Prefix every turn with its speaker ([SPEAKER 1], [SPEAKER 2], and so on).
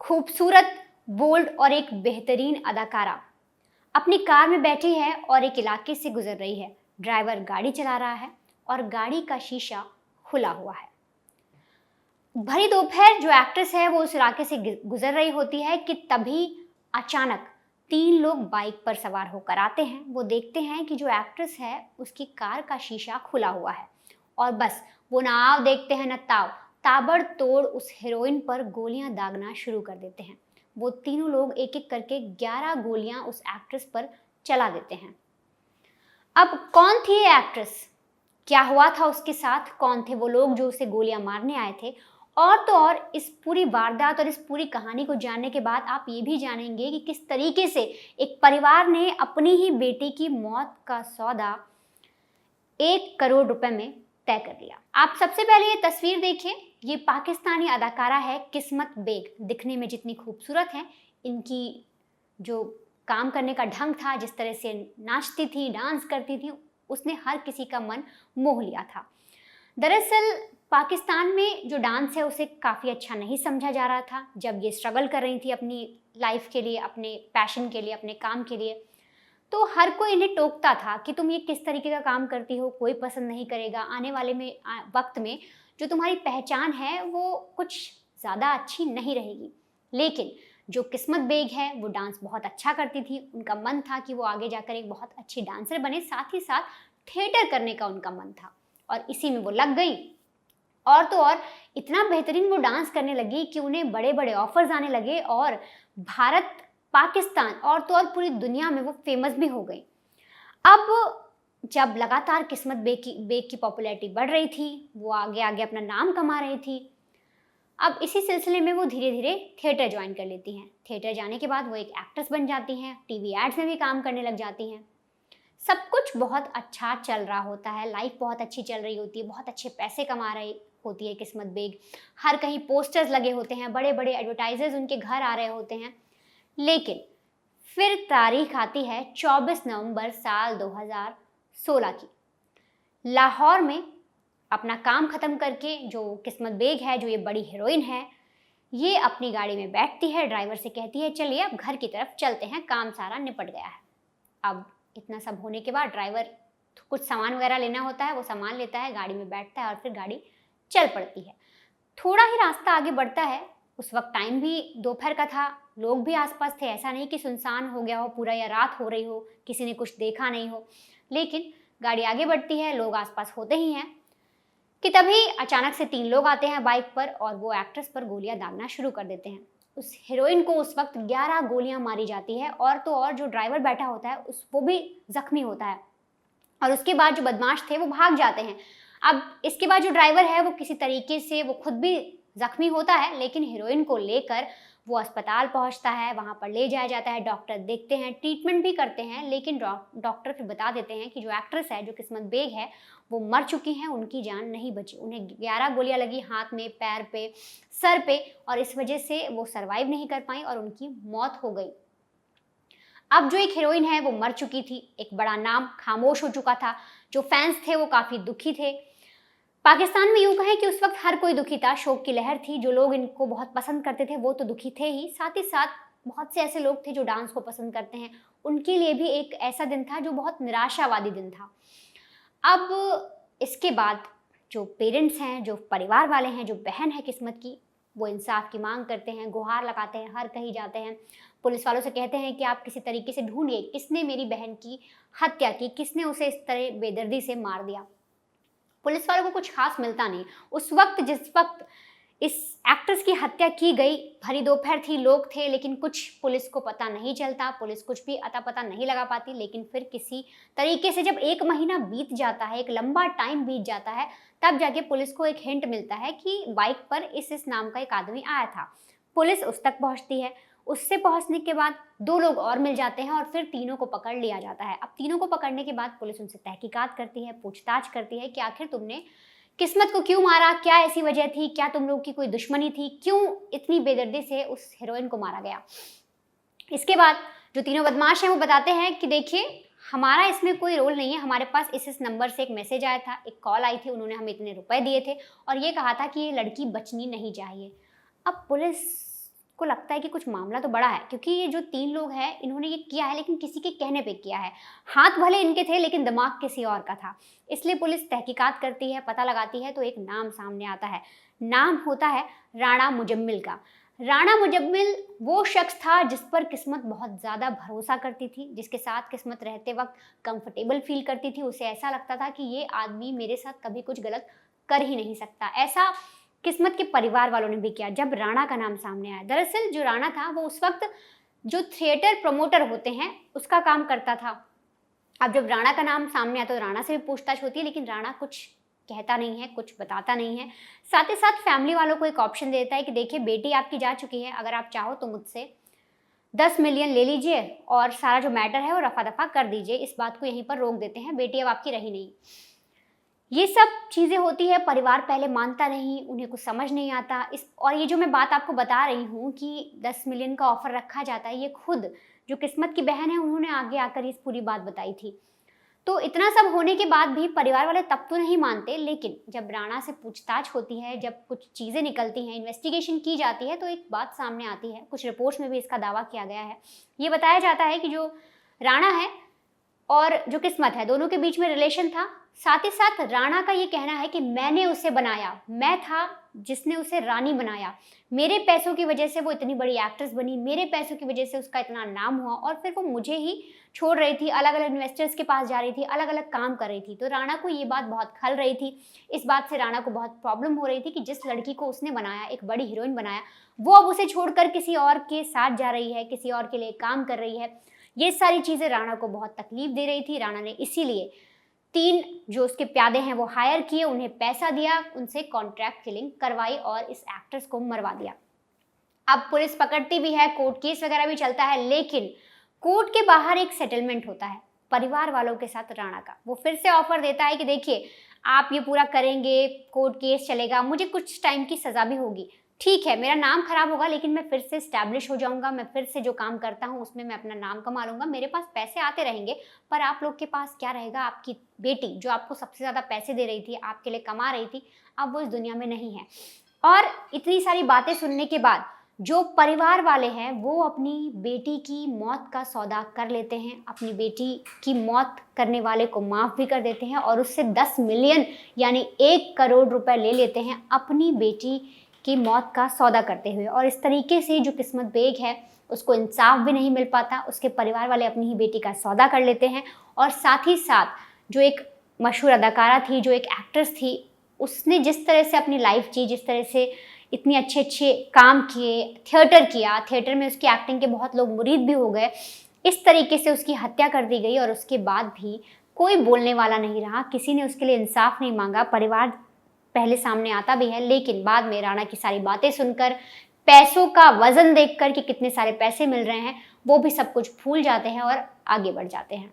[SPEAKER 1] खूबसूरत, बोल्ड और एक बेहतरीन अदाकारा अपनी कार में बैठी है और एक इलाके से गुजर रही है। ड्राइवर गाड़ी चला रहा है और गाड़ी का शीशा खुला हुआ है। भरी दोपहर जो एक्ट्रेस है वो उस इलाके से गुजर रही होती है कि तभी अचानक 3 लोग बाइक पर सवार होकर आते हैं। वो देखते हैं कि जो एक्ट्रेस है उसकी कार का शीशा खुला हुआ है और बस वो ना आव देखते हैं न ताव, ताबड़तोड़ उस हीरोइन पर गोलियां दागना शुरू कर देते हैं। वो तीनों लोग एक एक करके 11 गोलियां उस एक्ट्रेस पर चला देते हैं। अब कौन थी ये एक्ट्रेस, क्या हुआ था उसके साथ, कौन थे वो लोग जो उसे गोलियां मारने आए थे, और तो और इस पूरी वारदात और इस पूरी कहानी को जानने के बाद आप ये भी जानेंगे कि किस तरीके से एक परिवार ने अपनी ही बेटी की मौत का सौदा 1 करोड़ रुपए में तय कर लिया। आप सबसे पहले ये तस्वीर देखिए। ये पाकिस्तानी अदाकारा है किस्मत बेग। दिखने में जितनी खूबसूरत है, इनकी जो काम करने का ढंग था, जिस तरह से नाचती थी, डांस करती थी, उसने हर किसी का मन मोह लिया था। दरअसल पाकिस्तान में जो डांस है उसे काफ़ी अच्छा नहीं समझा जा रहा था। जब ये स्ट्रगल कर रही थी अपनी लाइफ के लिए, अपने पैशन के लिए, अपने काम के लिए, तो हर कोई इन्हें टोकता था कि तुम ये किस तरीके का काम करती हो, कोई पसंद नहीं करेगा। आने वाले वक्त में जो तुम्हारी पहचान है वो कुछ ज़्यादा अच्छी नहीं रहेगी। लेकिन जो किस्मत बेग है वो डांस बहुत अच्छा करती थी। उनका मन था कि वो आगे जाकर एक बहुत अच्छी डांसर बने, साथ ही साथ थिएटर करने का उनका मन था और इसी में वो लग गई। और तो और इतना बेहतरीन वो डांस करने लगी कि उन्हें बड़े बड़े ऑफर्स आने लगे और भारत, पाकिस्तान और तो और पूरी दुनिया में वो फेमस भी हो गई। अब जब लगातार किस्मत बेग की पॉपुलैरिटी बढ़ रही थी, वो आगे आगे अपना नाम कमा रही थी। अब इसी सिलसिले में वो धीरे धीरे थिएटर ज्वाइन कर लेती हैं। थिएटर जाने के बाद वो एक एक्ट्रेस बन जाती हैं, टीवी एड्स में भी काम करने लग जाती हैं। सब कुछ बहुत अच्छा चल रहा होता है, लाइफ बहुत अच्छी चल रही होती है, बहुत अच्छे पैसे कमा रही होती है किस्मत बेग। हर कहीं पोस्टर्स लगे होते हैं, बड़े बड़े एडवर्टाइजर्स उनके घर आ रहे होते हैं। लेकिन फिर तारीख आती है 24 नवंबर साल 2016 की। लाहौर में अपना काम ख़त्म करके जो किस्मत बेग है, जो ये बड़ी हीरोइन है, ये अपनी गाड़ी में बैठती है, ड्राइवर से कहती है चलिए अब घर की तरफ चलते हैं, काम सारा निपट गया है। अब इतना सब होने के बाद ड्राइवर कुछ सामान वगैरह लेना होता है, वो सामान लेता है, गाड़ी में बैठता है और फिर गाड़ी चल पड़ती है। थोड़ा ही रास्ता आगे बढ़ता है। उस वक्त टाइम भी दोपहर का था, लोग भी आसपास थे। ऐसा नहीं कि सुनसान हो गया हो पूरा या रात हो रही हो, किसी ने कुछ देखा नहीं हो। लेकिन गाड़ी आगे बढ़ती है, लोग आसपास होते ही हैं कि तभी अचानक से 3 लोग आते हैं बाइक पर और वो एक्ट्रेस पर गोलियां दागना शुरू कर देते हैं। उस हीरोइन को उस वक्त 11 गोलियां मारी जाती है और तो और जो ड्राइवर बैठा होता है वो भी जख्मी होता है। और उसके बाद जो बदमाश थे वो भाग जाते हैं। अब इसके बाद जो ड्राइवर है वो किसी तरीके से, वो खुद भी जख्मी होता है, लेकिन हीरोइन को लेकर वो अस्पताल पहुंचता है। वहां पर ले जाया जाता है, डॉक्टर देखते हैं, ट्रीटमेंट भी करते हैं, लेकिन डॉक्टर फिर बता देते हैं कि जो एक्ट्रेस है, जो किस्मत बेग है, वो मर चुकी हैं, उनकी जान नहीं बची। उन्हें 11 गोलियां लगी हाथ में, पैर पे, सर पे, और इस वजह से वो सर्वाइव नहीं कर पाई और उनकी मौत हो गई। अब जो एक हीरोइन है वो मर चुकी थी, एक बड़ा नाम खामोश हो चुका था, जो फैंस थे वो काफ़ी दुखी थे। पाकिस्तान में यूँ कहें कि उस वक्त हर कोई दुखी था, शोक की लहर थी। जो लोग इनको बहुत पसंद करते थे वो तो दुखी थे ही साथ बहुत से ऐसे लोग थे जो डांस को पसंद करते हैं, उनके लिए भी एक ऐसा दिन था जो बहुत निराशावादी दिन था। अब इसके बाद जो पेरेंट्स हैं, जो परिवार वाले हैं, जो बहन है किस्मत की, वो इंसाफ की मांग करते हैं, गुहार लगाते हैं, हर कहीं जाते हैं, पुलिस वालों से कहते हैं कि आप किसी तरीके से ढूंढिए किसने मेरी बहन की हत्या की, किसने उसे इस तरह बेदर्दी से मार दिया। पुलिस वालों को कुछ खास मिलता नहीं। उस वक्त जिस वक्त इस एक्ट्रेस की हत्या की गई, भरी दोपहर थी, लोग थे, लेकिन कुछ पुलिस को पता नहीं चलता, पुलिस कुछ भी अता पता नहीं लगा पाती। लेकिन फिर किसी तरीके से जब 1 महीना बीत जाता है, एक लंबा टाइम बीत जाता है, तब जाके पुलिस को एक हिंट मिलता है कि बाइक पर इस नाम का एक आदमी आया था। पुलिस उस तक पहुंचती है। उससे पहुंचने के बाद 2 लोग और मिल जाते हैं और फिर तीनों को पकड़ लिया जाता है। अब तीनों को पकड़ने के बाद पुलिस उनसे तहकीकात करती है, पूछताछ करती है कि आखिर तुमने किस्मत को क्यों मारा, क्या ऐसी वजह थी, क्या तुम लोग की कोई दुश्मनी थी, क्यों इतनी बेदर्दी से उस हीरोइन को मारा गया। इसके बाद जो तीनों बदमाश हैं वो बताते हैं कि देखिए हमारा इसमें कोई रोल नहीं है, हमारे पास इस नंबर से एक मैसेज आया था, एक कॉल आई थी, उन्होंने हमें इतने रुपए दिए थे और ये कहा था कि ये लड़की बचनी नहीं चाहिए। अब पुलिस को लगता है कि कुछ मामला तो बड़ा है, क्योंकि ये जो 3 लोग हैं इन्होंने ये किया है लेकिन किसी के कहने पे किया है। हाथ भले इनके थे लेकिन दिमाग किसी और का था। इसलिए पुलिस तहकीकात करती है, पता लगाती है तो एक नाम सामने आता है। नाम होता है राणा मुजम्मिल का। राणा मुजम्मिल वो शख्स था जिस पर किस्मत बहुत ज़्यादा भरोसा करती थी, जिसके साथ किस्मत रहते वक्त कंफर्टेबल फील करती थी। उसे ऐसा लगता था कि ये आदमी मेरे साथ कभी कुछ गलत कर ही नहीं सकता। ऐसा किस्मत के परिवार वालों ने भी किया जब राणा का नाम सामने आया। दरअसल जो राणा था वो उस वक्त जो थिएटर प्रमोटर होते हैं उसका काम करता था। अब जब राणा का नाम सामने आता तो राणा से भी पूछताछ होती है, लेकिन राणा कुछ कहता नहीं है, कुछ बताता नहीं है। साथ ही साथ फैमिली वालों को एक ऑप्शन देता है कि देखिए बेटी आपकी जा चुकी है, अगर आप चाहो तो मुझसे 10 मिलियन ले लीजिए और सारा जो मैटर है वो रफा दफा कर दीजिए, इस बात को यहीं पर रोक देते हैं, बेटी अब आपकी रही नहीं। ये सब चीज़ें होती है, परिवार पहले मानता नहीं, उन्हें कुछ समझ नहीं आता। और ये जो मैं बात आपको बता रही हूँ कि 10 मिलियन का ऑफर रखा जाता है, ये खुद जो किस्मत की बहन है उन्होंने आगे आकर इस पूरी बात बताई थी। तो इतना सब होने के बाद भी परिवार वाले तब तो नहीं मानते, लेकिन जब राणा से पूछताछ होती है, जब कुछ चीज़ें निकलती हैं, इन्वेस्टिगेशन की जाती है, तो एक बात सामने आती है। कुछ रिपोर्ट्स में भी इसका दावा किया गया है। ये बताया जाता है कि जो राणा है और जो किस्मत है दोनों के बीच में रिलेशन था। साथ ही साथ राणा का ये कहना है कि मैंने उसे बनाया, मैं था जिसने उसे रानी बनाया, मेरे पैसों की वजह से वो इतनी बड़ी एक्ट्रेस बनी, मेरे पैसों की वजह से उसका इतना नाम हुआ, और फिर वो मुझे ही छोड़ रही थी, अलग अलग इन्वेस्टर्स के पास जा रही थी, अलग अलग काम कर रही थी। तो राणा को ये बात बहुत खल रही थी। इस बात से राणा को बहुत प्रॉब्लम हो रही थी कि जिस लड़की को उसने बनाया, एक बड़ी हीरोइन बनाया, वो अब उसे छोड़कर किसी और के साथ जा रही है, किसी और के लिए काम कर रही है। ये सारी चीज़ें राणा को बहुत तकलीफ दे रही थी। राणा ने इसीलिए 3 जो उसके प्यादे हैं वो हायर किए, उन्हें पैसा दिया, उनसे कॉन्ट्रैक्ट किलिंग करवाई और इस एक्ट्रेस को मरवा दिया। अब पुलिस पकड़ती भी है, कोर्ट केस वगैरह भी चलता है, लेकिन कोर्ट के बाहर एक सेटलमेंट होता है परिवार वालों के साथ राणा का। वो फिर से ऑफर देता है कि देखिए आप ये पूरा करेंगे, कोर्ट केस चलेगा, मुझे कुछ टाइम की सज़ा भी होगी, ठीक है, मेरा नाम खराब होगा लेकिन मैं फिर से स्टैब्लिश हो जाऊंगा, मैं फिर से जो काम करता हूँ उसमें मैं अपना नाम कमा लूंगा, मेरे पास पैसे आते रहेंगे। पर आप लोग के पास क्या रहेगा? आपकी बेटी जो आपको सबसे ज़्यादा पैसे दे रही थी, आपके लिए कमा रही थी, अब वो इस दुनिया में नहीं है। और इतनी सारी बातें सुनने के बाद जो परिवार वाले हैं वो अपनी बेटी की मौत का सौदा कर लेते हैं, अपनी बेटी की मौत करने वाले को माफ़ भी कर देते हैं और उससे 10 मिलियन यानी 1 करोड़ रुपए ले लेते हैं अपनी बेटी की मौत का सौदा करते हुए। और इस तरीके से जो किस्मत बेग है उसको इंसाफ भी नहीं मिल पाता, उसके परिवार वाले अपनी ही बेटी का सौदा कर लेते हैं। और साथ ही साथ जो एक मशहूर अदाकारा थी, जो एक एक्ट्रेस थी, उसने जिस तरह से अपनी लाइफ जी, जिस तरह से इतने अच्छे अच्छे काम किए, थिएटर किया, थिएटर में उसकी एक्टिंग के बहुत लोग मुरीद भी हो गए, इस तरीके से उसकी हत्या कर दी गई। और उसके बाद भी कोई बोलने वाला नहीं रहा, किसी ने उसके लिए इंसाफ नहीं मांगा। परिवार पहले सामने आता भी है, लेकिन बाद में राणा की सारी बातें सुनकर, पैसों का वजन देखकर कि कितने सारे पैसे मिल रहे हैं, वो भी सब कुछ भूल जाते हैं और आगे बढ़ जाते हैं।